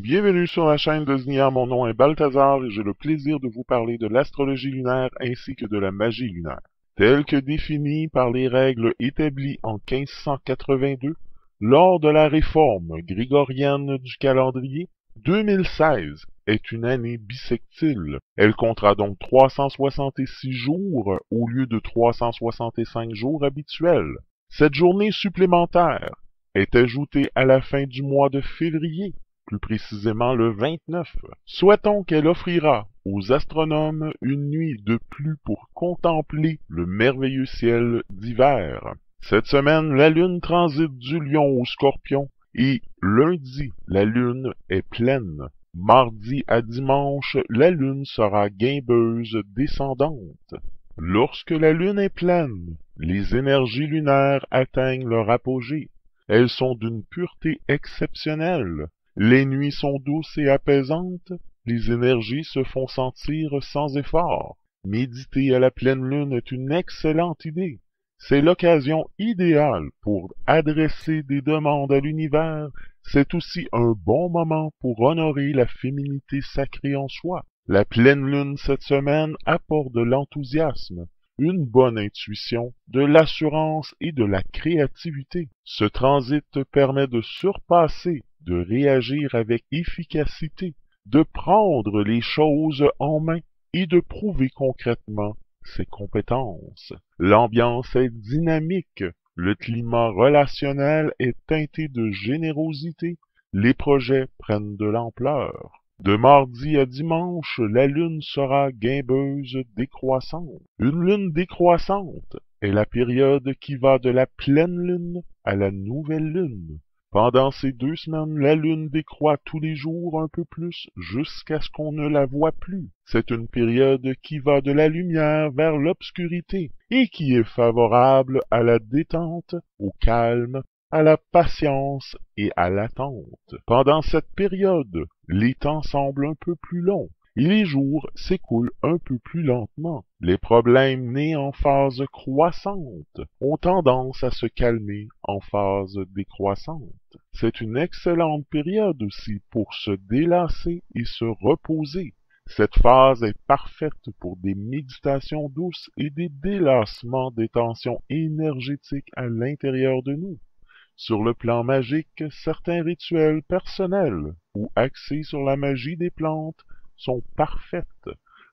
Bienvenue sur la chaîne de Znia, mon nom est Balthazar et j'ai le plaisir de vous parler de l'astrologie lunaire ainsi que de la magie lunaire. Telle que définie par les règles établies en 1582, lors de la réforme grégorienne du calendrier, 2016 est une année bissextile. Elle comptera donc 366 jours au lieu de 365 jours habituels. Cette journée supplémentaire est ajoutée à la fin du mois de février, plus précisément le 29. Souhaitons qu'elle offrira aux astronomes une nuit de plus pour contempler le merveilleux ciel d'hiver. Cette semaine, la Lune transite du Lion au Scorpion et lundi, la Lune est pleine. Mardi à dimanche, la Lune sera guimbeuse descendante. Lorsque la Lune est pleine, les énergies lunaires atteignent leur apogée. Elles sont d'une pureté exceptionnelle. Les nuits sont douces et apaisantes, les énergies se font sentir sans effort. Méditer à la pleine lune est une excellente idée. C'est l'occasion idéale pour adresser des demandes à l'univers. C'est aussi un bon moment pour honorer la féminité sacrée en soi. La pleine lune cette semaine apporte de l'enthousiasme, une bonne intuition, de l'assurance et de la créativité. Ce transit permet de surpasser, de réagir avec efficacité, de prendre les choses en main et de prouver concrètement ses compétences. L'ambiance est dynamique, le climat relationnel est teinté de générosité, les projets prennent de l'ampleur. De mardi à dimanche, la lune sera guimbeuse décroissante. Une lune décroissante est la période qui va de la pleine lune à la nouvelle lune. Pendant ces 2 semaines, la lune décroît tous les jours un peu plus jusqu'à ce qu'on ne la voie plus. C'est une période qui va de la lumière vers l'obscurité et qui est favorable à la détente, au calme, à la patience et à l'attente. Pendant cette période, les temps semblent un peu plus longs et les jours s'écoulent un peu plus lentement. Les problèmes nés en phase croissante ont tendance à se calmer en phase décroissante. C'est une excellente période aussi pour se délasser et se reposer. Cette phase est parfaite pour des méditations douces et des délassements des tensions énergétiques à l'intérieur de nous. Sur le plan magique, certains rituels personnels ou axés sur la magie des plantes sont parfaites.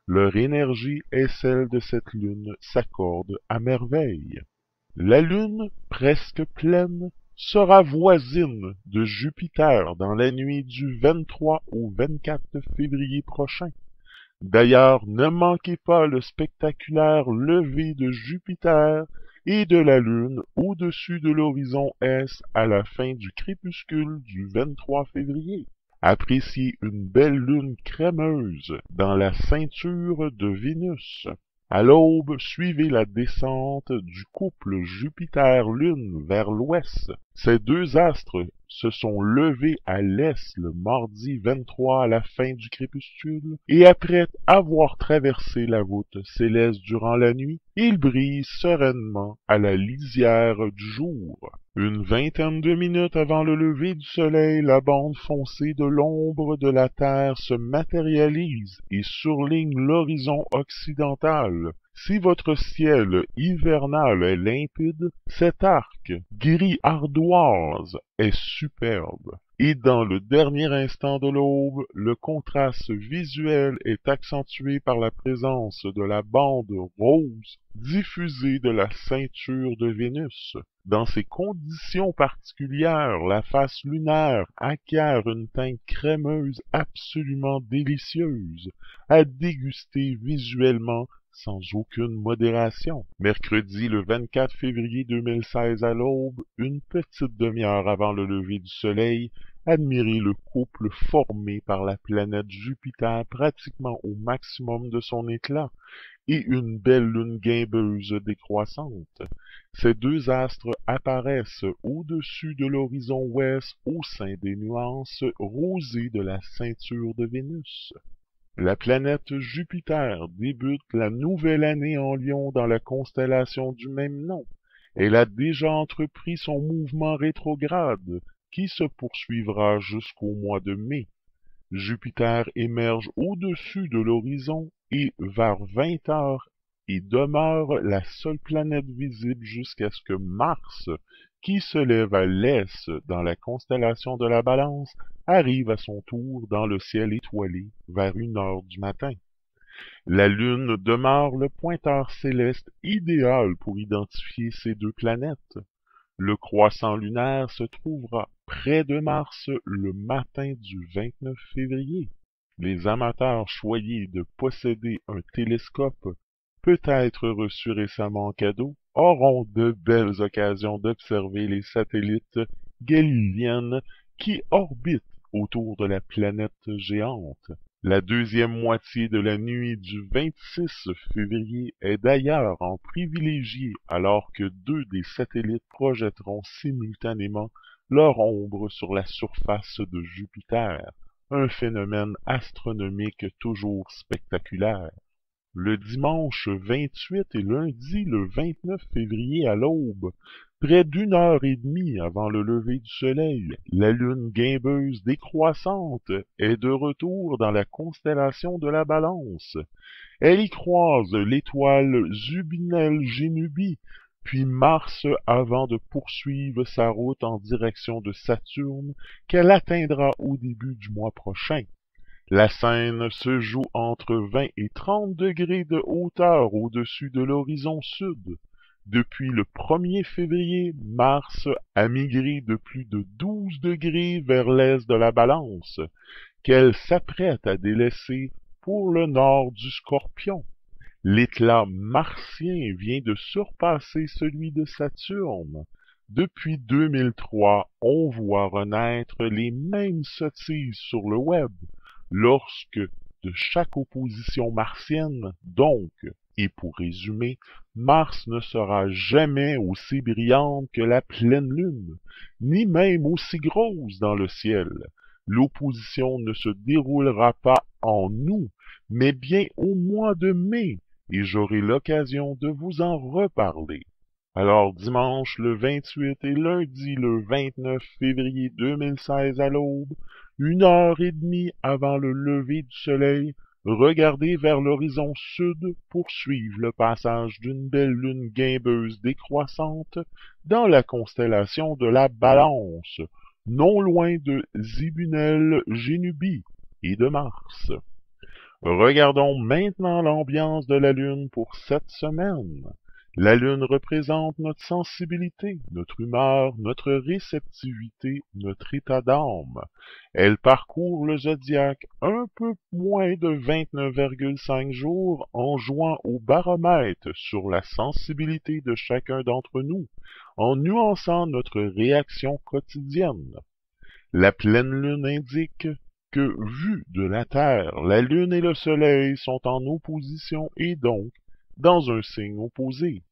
Leur énergie et celle de cette lune s'accordent à merveille. La lune, presque pleine, sera voisine de Jupiter dans la nuit du 23 au 24 février prochain. D'ailleurs, ne manquez pas le spectaculaire lever de Jupiter et de la Lune au-dessus de l'horizon Est à la fin du crépuscule du 23 février. Appréciez une belle lune crémeuse dans la ceinture de Vénus. À l'aube, suivez la descente du couple Jupiter-Lune vers l'ouest. Ces 2 astres se sont levés à l'est le mardi 23 à la fin du crépuscule, et après avoir traversé la voûte céleste durant la nuit, ils brillent sereinement à la lisière du jour. Une vingtaine de minutes avant le lever du soleil, la bande foncée de l'ombre de la Terre se matérialise et surligne l'horizon occidental. Si votre ciel hivernal est limpide, cet arc gris ardoise est superbe. Et dans le dernier instant de l'aube, le contraste visuel est accentué par la présence de la bande rose diffusée de la ceinture de Vénus. Dans ces conditions particulières, la face lunaire acquiert une teinte crémeuse absolument délicieuse, à déguster visuellement sans aucune modération. Mercredi le 24 février 2016 à l'aube, une petite demi-heure avant le lever du soleil, admirez le couple formé par la planète Jupiter pratiquement au maximum de son éclat et une belle lune guimbeuse décroissante. Ces 2 astres apparaissent au-dessus de l'horizon ouest au sein des nuances rosées de la ceinture de Vénus. La planète Jupiter débute la nouvelle année en Lion dans la constellation du même nom. Elle a déjà entrepris son mouvement rétrograde, qui se poursuivra jusqu'au mois de mai. Jupiter émerge au-dessus de l'horizon et vers 20 heures et demeure la seule planète visible jusqu'à ce que Mars, qui se lève à l'est dans la constellation de la Balance, arrive à son tour dans le ciel étoilé vers 1 heure du matin. La Lune demeure le pointeur céleste idéal pour identifier ces deux planètes. Le croissant lunaire se trouvera près de Mars le matin du 29 février. Les amateurs choyés de posséder un télescope, peut-être reçu récemment en cadeau, auront de belles occasions d'observer les satellites galiléennes qui orbitent autour de la planète géante. La deuxième moitié de la nuit du 26 février est d'ailleurs en privilégié alors que deux des satellites projetteront simultanément leur ombre sur la surface de Jupiter, un phénomène astronomique toujours spectaculaire. Le dimanche 28 et lundi le 29 février à l'aube, près d'1 heure et demie avant le lever du soleil, la lune guimbeuse décroissante est de retour dans la constellation de la Balance. Elle y croise l'étoile Zubinel-Genubi, puis Mars avant de poursuivre sa route en direction de Saturne qu'elle atteindra au début du mois prochain. La scène se joue entre 20 et 30 degrés de hauteur au-dessus de l'horizon sud. Depuis le 1er février, Mars a migré de plus de 12 degrés vers l'est de la Balance, qu'elle s'apprête à délaisser pour le nord du Scorpion. L'éclat martien vient de surpasser celui de Saturne. Depuis 2003, on voit renaître les mêmes sottises sur le web, lorsque de chaque opposition martienne, donc, et pour résumer, Mars ne sera jamais aussi brillante que la pleine lune, ni même aussi grosse dans le ciel. L'opposition ne se déroulera pas en août, mais bien au mois de mai, et j'aurai l'occasion de vous en reparler. Alors dimanche le 28 et lundi le 29 février 2016 à l'aube, 1 heure et demie avant le lever du soleil, regardez vers l'horizon sud pour suivre le passage d'une belle lune guimbeuse décroissante dans la constellation de la Balance, non loin de Zibunel-Genubi et de Mars. Regardons maintenant l'ambiance de la Lune pour cette semaine. La Lune représente notre sensibilité, notre humeur, notre réceptivité, notre état d'âme. Elle parcourt le zodiaque un peu moins de 29,5 jours en jouant au baromètre sur la sensibilité de chacun d'entre nous, en nuançant notre réaction quotidienne. La pleine lune indique que, vue de la Terre, la Lune et le Soleil sont en opposition et donc dans un signe opposé.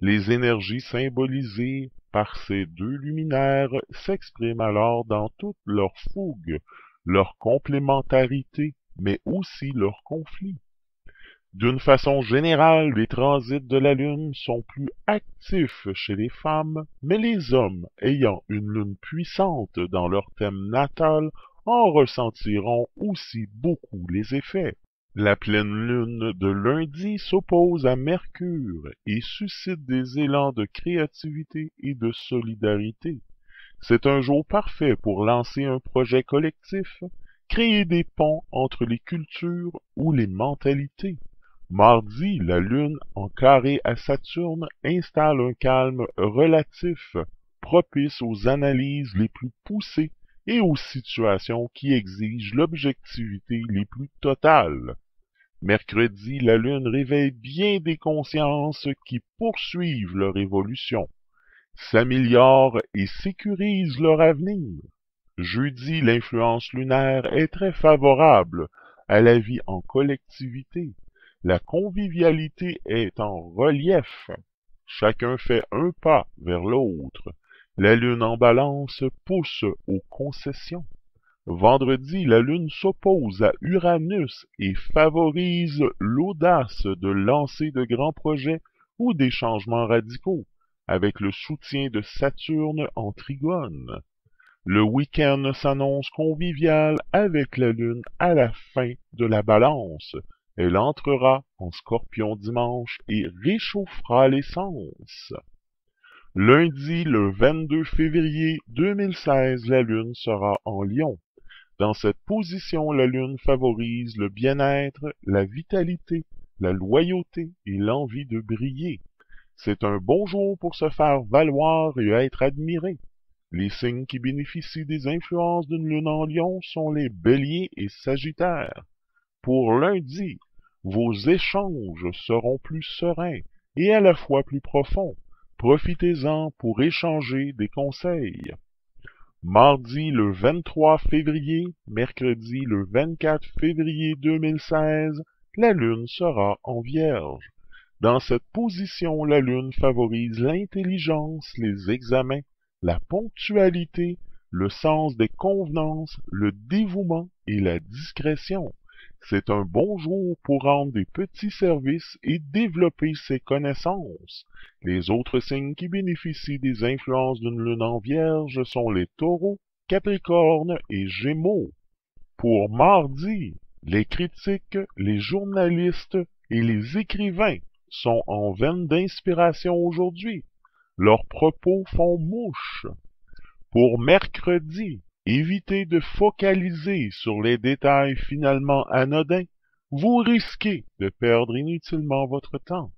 Les énergies symbolisées par ces deux luminaires s'expriment alors dans toute leur fougue, leur complémentarité, mais aussi leur conflit. D'une façon générale, les transits de la Lune sont plus actifs chez les femmes, mais les hommes ayant une Lune puissante dans leur thème natal en ressentiront aussi beaucoup les effets. La pleine lune de lundi s'oppose à Mercure et suscite des élans de créativité et de solidarité. C'est un jour parfait pour lancer un projet collectif, créer des ponts entre les cultures ou les mentalités. Mardi, la lune, en carré à Saturne, installe un calme relatif, propice aux analyses les plus poussées et aux situations qui exigent l'objectivité les plus totales. Mercredi, la Lune réveille bien des consciences qui poursuivent leur évolution, s'améliorent et sécurisent leur avenir. Jeudi, l'influence lunaire est très favorable à la vie en collectivité. La convivialité est en relief. Chacun fait un pas vers l'autre. La Lune en Balance pousse aux concessions. Vendredi, la Lune s'oppose à Uranus et favorise l'audace de lancer de grands projets ou des changements radicaux, avec le soutien de Saturne en Trigone. Le week-end s'annonce convivial avec la lune à la fin de la balance. Elle entrera en Scorpion dimanche et réchauffera l'essence. Lundi, le 22 février 2016, la lune sera en Lion. Dans cette position, la lune favorise le bien-être, la vitalité, la loyauté et l'envie de briller. C'est un bon jour pour se faire valoir et être admiré. Les signes qui bénéficient des influences d'une lune en Lion sont les Béliers et Sagittaires. Pour lundi, vos échanges seront plus sereins et à la fois plus profonds. Profitez-en pour échanger des conseils. Mardi le 23 février, mercredi le 24 février 2016, la lune sera en Vierge. Dans cette position, la lune favorise l'intelligence, les examens, la ponctualité, le sens des convenances, le dévouement et la discrétion. C'est un bon jour pour rendre des petits services et développer ses connaissances. Les autres signes qui bénéficient des influences d'une lune en Vierge sont les Taureaux, Capricornes et Gémeaux. Pour mardi, les critiques, les journalistes et les écrivains sont en veine d'inspiration aujourd'hui. Leurs propos font mouche. Pour mercredi, évitez de focaliser sur les détails finalement anodins. Vous risquez de perdre inutilement votre temps.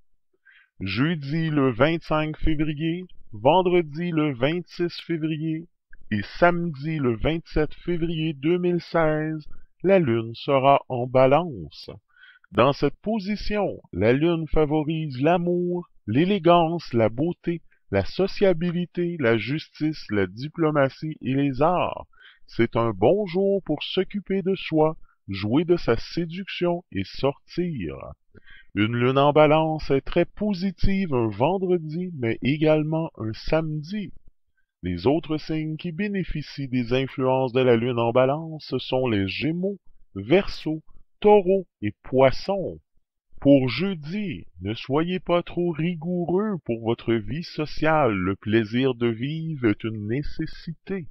Jeudi le 25 février, vendredi le 26 février et samedi le 27 février 2016, la lune sera en Balance. Dans cette position, la lune favorise l'amour, l'élégance, la beauté, la sociabilité, la justice, la diplomatie et les arts. C'est un bon jour pour s'occuper de soi, jouer de sa séduction et sortir. Une lune en Balance est très positive un vendredi, mais également un samedi. Les autres signes qui bénéficient des influences de la lune en Balance sont les Gémeaux, Verseaux, Taureaux et Poissons. Pour jeudi, ne soyez pas trop rigoureux pour votre vie sociale, le plaisir de vivre est une nécessité.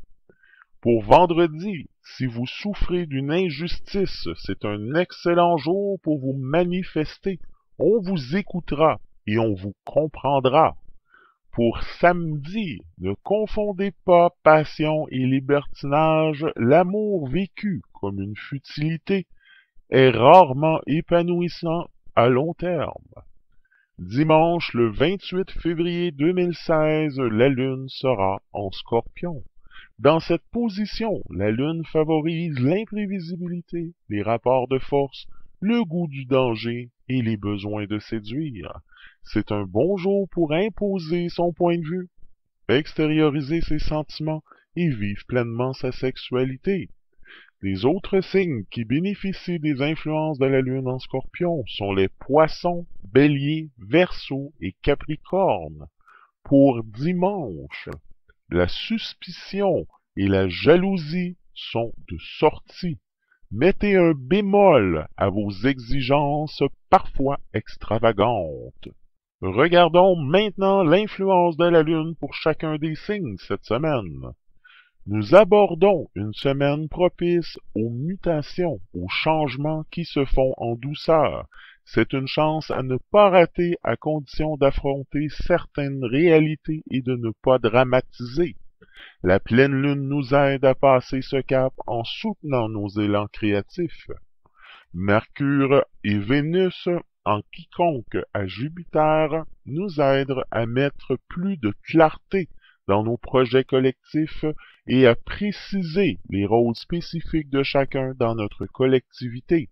Pour vendredi, si vous souffrez d'une injustice, c'est un excellent jour pour vous manifester. On vous écoutera et on vous comprendra. Pour samedi, ne confondez pas passion et libertinage, l'amour vécu comme une futilité est rarement épanouissant à long terme. Dimanche le 28 février 2016, la lune sera en Scorpion. Dans cette position, la lune favorise l'imprévisibilité, les rapports de force, le goût du danger et les besoins de séduire. C'est un bon jour pour imposer son point de vue, extérioriser ses sentiments et vivre pleinement sa sexualité. Les autres signes qui bénéficient des influences de la lune en Scorpion sont les Poissons, Béliers, Verseaux et Capricornes. Pour dimanche, la suspicion et la jalousie sont de sortie. Mettez un bémol à vos exigences parfois extravagantes. Regardons maintenant l'influence de la lune pour chacun des signes cette semaine. Nous abordons une semaine propice aux mutations, aux changements qui se font en douceur. C'est une chance à ne pas rater à condition d'affronter certaines réalités et de ne pas dramatiser. La pleine lune nous aide à passer ce cap en soutenant nos élans créatifs. Mercure et Vénus, en quiconque à Jupiter, nous aident à mettre plus de clarté dans nos projets collectifs et à préciser les rôles spécifiques de chacun dans notre collectivité.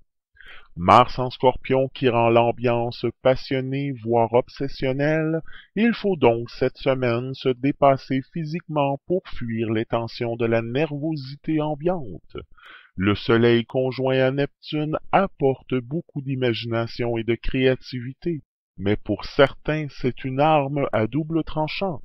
Mars en Scorpion qui rend l'ambiance passionnée, voire obsessionnelle, il faut donc cette semaine se dépasser physiquement pour fuir les tensions de la nervosité ambiante. Le Soleil conjoint à Neptune apporte beaucoup d'imagination et de créativité, mais pour certains c'est une arme à double tranchant.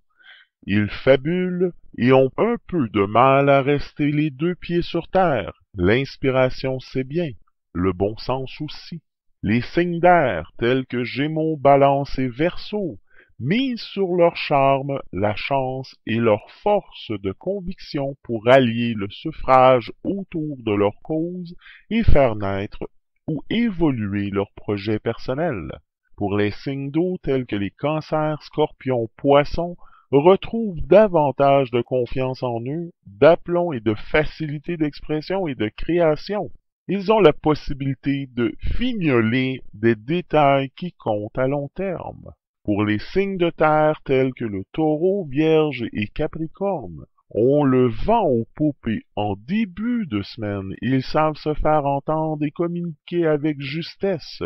Ils fabulent et ont un peu de mal à rester les deux pieds sur terre. L'inspiration c'est bien, le bon sens aussi. Les signes d'air tels que Gémeaux, Balance et Verseau misent sur leur charme, la chance et leur force de conviction pour allier le suffrage autour de leur cause et faire naître ou évoluer leurs projets personnels. Pour les signes d'eau tels que les cancers, scorpions, poissons, retrouvent davantage de confiance en eux, d'aplomb et de facilité d'expression et de création. Ils ont la possibilité de fignoler des détails qui comptent à long terme. Pour les signes de terre tels que le taureau, vierge et capricorne, on le vent aux poupées en début de semaine. Ils savent se faire entendre et communiquer avec justesse.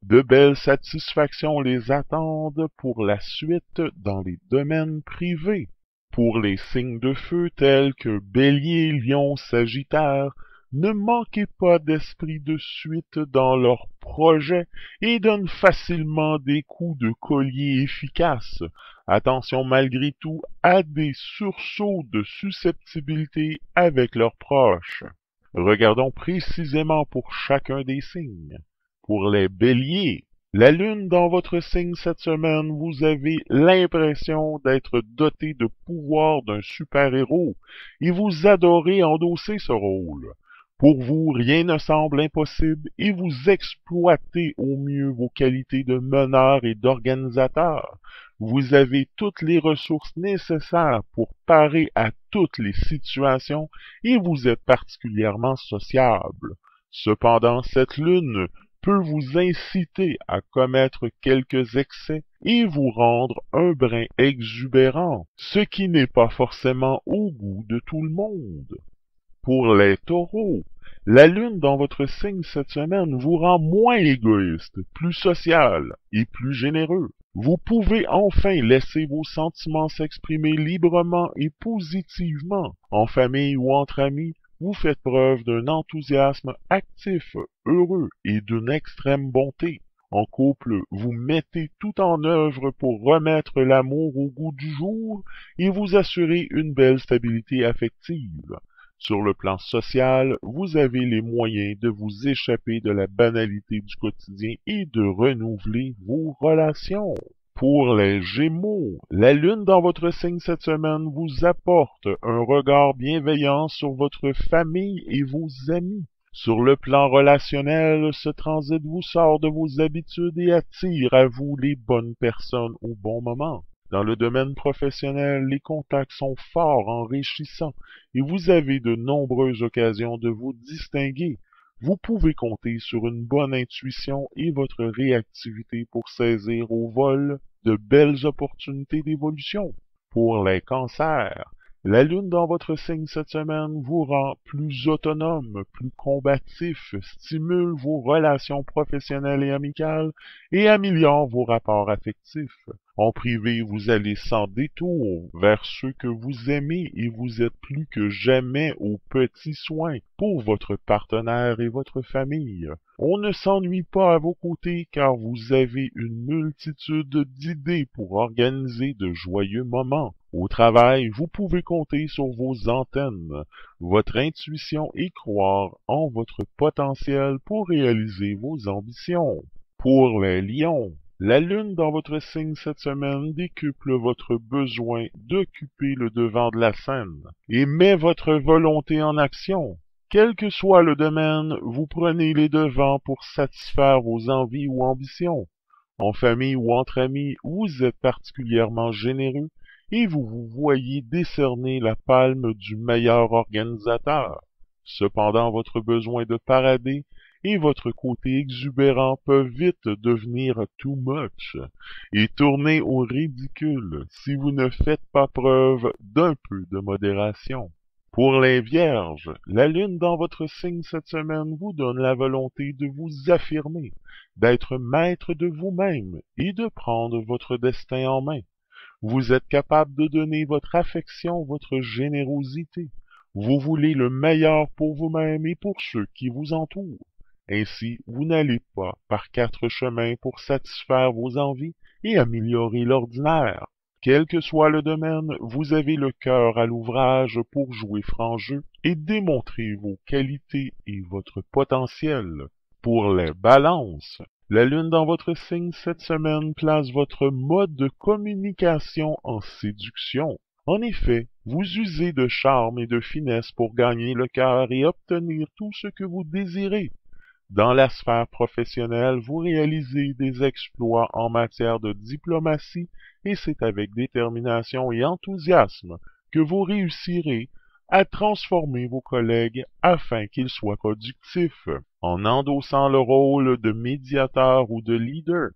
De belles satisfactions les attendent pour la suite dans les domaines privés. Pour les signes de feu tels que Bélier, Lion, Sagittaire, ne manquez pas d'esprit de suite dans leurs projets et donnent facilement des coups de collier efficaces. Attention malgré tout à des sursauts de susceptibilité avec leurs proches. Regardons précisément pour chacun des signes. Pour les béliers, la lune dans votre signe cette semaine, vous avez l'impression d'être doté de pouvoir d'un super-héros et vous adorez endosser ce rôle. Pour vous, rien ne semble impossible et vous exploitez au mieux vos qualités de meneur et d'organisateur. Vous avez toutes les ressources nécessaires pour parer à toutes les situations et vous êtes particulièrement sociable. Cependant, cette lune peut vous inciter à commettre quelques excès et vous rendre un brin exubérant, ce qui n'est pas forcément au goût de tout le monde. Pour les taureaux, la lune dans votre signe cette semaine vous rend moins égoïste, plus social et plus généreux. Vous pouvez enfin laisser vos sentiments s'exprimer librement et positivement. En famille ou entre amis, vous faites preuve d'un enthousiasme actif, heureux et d'une extrême bonté. En couple, vous mettez tout en œuvre pour remettre l'amour au goût du jour et vous assurer une belle stabilité affective. Sur le plan social, vous avez les moyens de vous échapper de la banalité du quotidien et de renouveler vos relations. Pour les Gémeaux, la lune dans votre signe cette semaine vous apporte un regard bienveillant sur votre famille et vos amis. Sur le plan relationnel, ce transit vous sort de vos habitudes et attire à vous les bonnes personnes au bon moment. Dans le domaine professionnel, les contacts sont forts, enrichissants, et vous avez de nombreuses occasions de vous distinguer. Vous pouvez compter sur une bonne intuition et votre réactivité pour saisir au vol de belles opportunités d'évolution. Pour les cancers, la lune dans votre signe cette semaine vous rend plus autonome, plus combatif, stimule vos relations professionnelles et amicales et améliore vos rapports affectifs. En privé, vous allez sans détour vers ceux que vous aimez et vous êtes plus que jamais aux petits soins pour votre partenaire et votre famille. On ne s'ennuie pas à vos côtés car vous avez une multitude d'idées pour organiser de joyeux moments. Au travail, vous pouvez compter sur vos antennes, votre intuition et croire en votre potentiel pour réaliser vos ambitions. Pour les lions, la lune dans votre signe cette semaine décuple votre besoin d'occuper le devant de la scène et met votre volonté en action. Quel que soit le domaine, vous prenez les devants pour satisfaire vos envies ou ambitions. En famille ou entre amis, vous êtes particulièrement généreux et vous vous voyez décerner la palme du meilleur organisateur. Cependant, votre besoin de parader et votre côté exubérant peuvent vite devenir too much et tourner au ridicule si vous ne faites pas preuve d'un peu de modération. Pour les vierges, la lune dans votre signe cette semaine vous donne la volonté de vous affirmer, d'être maître de vous-même et de prendre votre destin en main. Vous êtes capable de donner votre affection, votre générosité. Vous voulez le meilleur pour vous-même et pour ceux qui vous entourent. Ainsi, vous n'allez pas par quatre chemins pour satisfaire vos envies et améliorer l'ordinaire. Quel que soit le domaine, vous avez le cœur à l'ouvrage pour jouer franc jeu et démontrer vos qualités et votre potentiel. Pour les balances, La lune dans votre signe cette semaine place votre mode de communication en séduction. En effet, vous usez de charme et de finesse pour gagner le cœur et obtenir tout ce que vous désirez. Dans la sphère professionnelle, vous réalisez des exploits en matière de diplomatie et c'est avec détermination et enthousiasme que vous réussirez à transformer vos collègues afin qu'ils soient productifs. En endossant le rôle de médiateur ou de leader,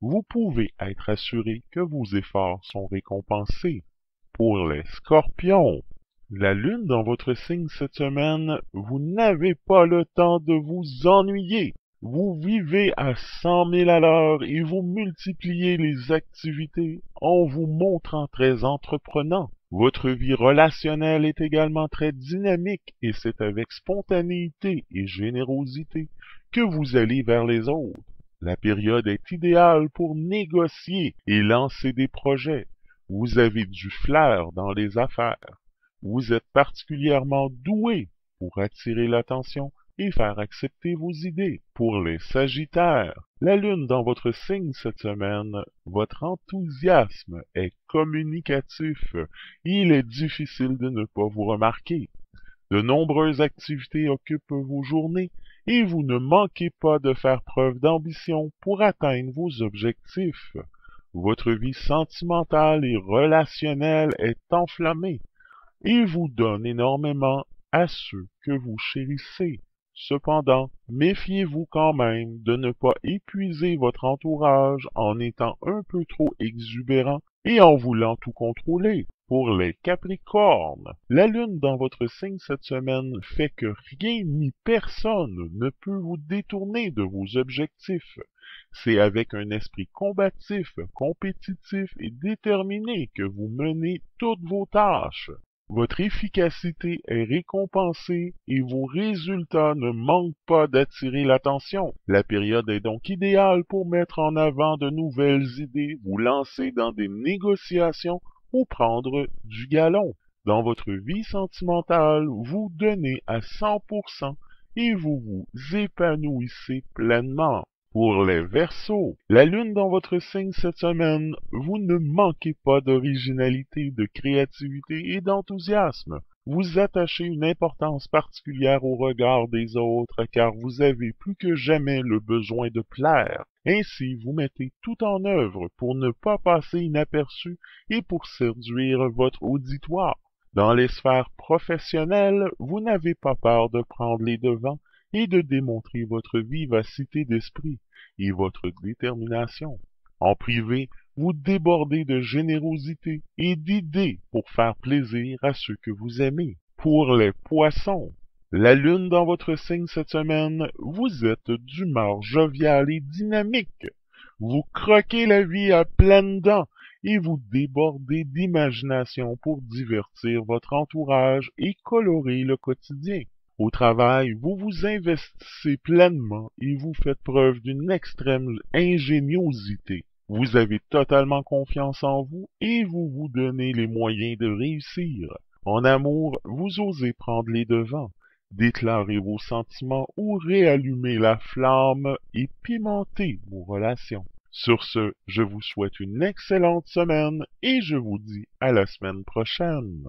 vous pouvez être assuré que vos efforts sont récompensés. Pour les scorpions, la lune dans votre signe cette semaine, vous n'avez pas le temps de vous ennuyer. Vous vivez à 100 000 à l'heure et vous multipliez les activités en vous montrant très entreprenant. Votre vie relationnelle est également très dynamique et c'est avec spontanéité et générosité que vous allez vers les autres. La période est idéale pour négocier et lancer des projets. Vous avez du flair dans les affaires. Vous êtes particulièrement doué pour attirer l'attention et faire accepter vos idées. Pour les Sagittaires, la lune dans votre signe cette semaine, votre enthousiasme est communicatif. Il est difficile de ne pas vous remarquer. De nombreuses activités occupent vos journées et vous ne manquez pas de faire preuve d'ambition pour atteindre vos objectifs. Votre vie sentimentale et relationnelle est enflammée et vous donne énormément à ceux que vous chérissez. Cependant, méfiez-vous quand même de ne pas épuiser votre entourage en étant un peu trop exubérant et en voulant tout contrôler. Pour les Capricornes, la lune dans votre signe cette semaine fait que rien ni personne ne peut vous détourner de vos objectifs. C'est avec un esprit combatif, compétitif et déterminé que vous menez toutes vos tâches. Votre efficacité est récompensée et vos résultats ne manquent pas d'attirer l'attention. La période est donc idéale pour mettre en avant de nouvelles idées, vous lancer dans des négociations ou prendre du galon. Dans votre vie sentimentale, vous donnez à 100% et vous vous épanouissez pleinement. Pour les Verseaux, la lune dans votre signe cette semaine, vous ne manquez pas d'originalité, de créativité et d'enthousiasme. Vous attachez une importance particulière au regard des autres car vous avez plus que jamais le besoin de plaire. Ainsi, vous mettez tout en œuvre pour ne pas passer inaperçu et pour séduire votre auditoire. Dans les sphères professionnelles, vous n'avez pas peur de prendre les devants et de démontrer votre vivacité d'esprit et votre détermination. En privé, vous débordez de générosité et d'idées pour faire plaisir à ceux que vous aimez. Pour les Poissons, la lune dans votre signe cette semaine, vous êtes d'humeur joviale et dynamique. Vous croquez la vie à pleines dents et vous débordez d'imagination pour divertir votre entourage et colorer le quotidien. Au travail, vous vous investissez pleinement et vous faites preuve d'une extrême ingéniosité. Vous avez totalement confiance en vous et vous vous donnez les moyens de réussir. En amour, vous osez prendre les devants, déclarer vos sentiments ou réallumer la flamme et pimenter vos relations. Sur ce, je vous souhaite une excellente semaine et je vous dis à la semaine prochaine.